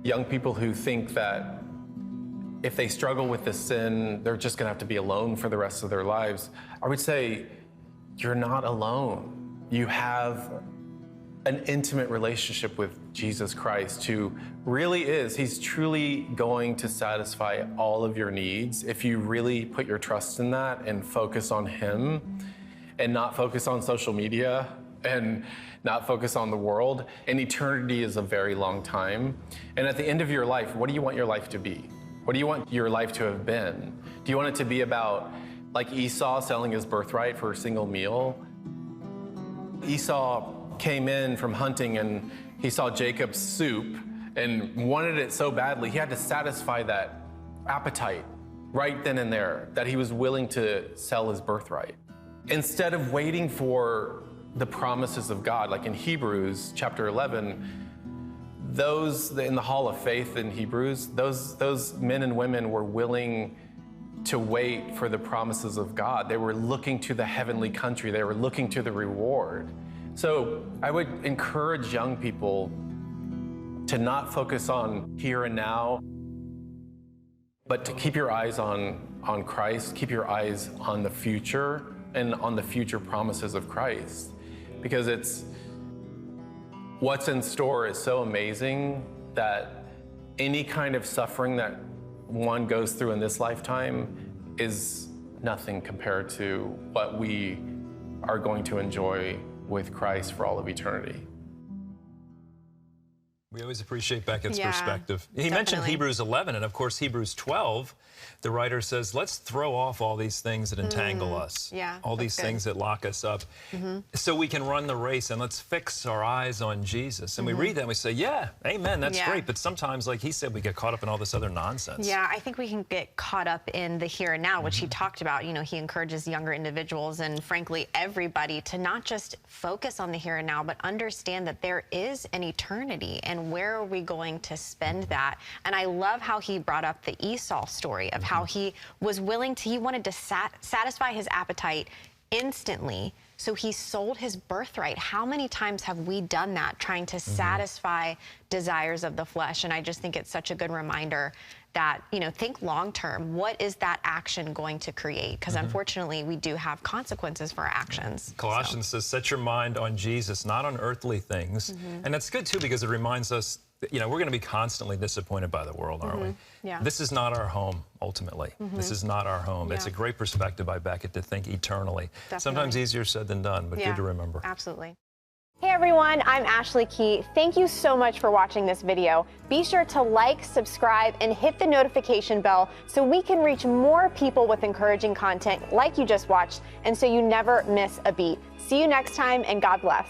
young people who think that if they struggle with this sin, they're just gonna have to be alone for the rest of their lives, I would say, you're not alone. You have an intimate relationship with Jesus Christ, who really is, he's truly going to satisfy all of your needs if you really put your trust in that and focus on him and not focus on social media and not focus on the world. And eternity is a very long time. And at the end of your life, what do you want your life to be? What do you want your life to have been? Do you want it to be about, like Esau selling his birthright for a single meal? Esau came in from hunting and he saw Jacob's soup and wanted it so badly, he had to satisfy that appetite right then and there, that he was willing to sell his birthright. Instead of waiting for the promises of God, like in Hebrews chapter 11, those in the hall of faith in Hebrews, those men and women were willing to wait for the promises of God. They were looking to the heavenly country. They were looking to the reward. So I would encourage young people to not focus on here and now, but to keep your eyes on Christ, keep your eyes on the future and on the future promises of Christ. Because what's in store is so amazing that any kind of suffering that one goes through in this lifetime is nothing compared to what we are going to enjoy with Christ for all of eternity. We always appreciate Beckett's perspective. He Definitely. mentioned Hebrews 11, and of course Hebrews 12. The writer says, let's throw off all these things that entangle us, all these things that lock us up, so we can run the race, and let's fix our eyes on Jesus. And we read that and we say, yeah, amen, that's great. But sometimes, like he said, we get caught up in all this other nonsense. Yeah, I think we can get caught up in the here and now, which he talked about. You know, he encourages younger individuals and, frankly, everybody to not just focus on the here and now, but understand that there is an eternity, and where are we going to spend that? And I love how he brought up the Esau story of how he was willing to, he wanted to satisfy his appetite instantly, so he sold his birthright. How many times have we done that, trying to satisfy desires of the flesh? And I just think it's such a good reminder that, you know, think long term. What is that action going to create? Because unfortunately, we do have consequences for our actions. Colossians says, set your mind on Jesus, not on earthly things. And that's good, too, because it reminds us, you know, we're going to be constantly disappointed by the world, aren't we? Yeah. This is not our home, ultimately. This is not our home. It's a great perspective by Becket to think eternally. Definitely. Sometimes easier said than done, but good to remember. Absolutely. Hey everyone, I'm Ashley Key. Thank you so much for watching this video. Be sure to like, subscribe, and hit the notification bell so we can reach more people with encouraging content like you just watched, and so you never miss a beat. See you next time, and God bless.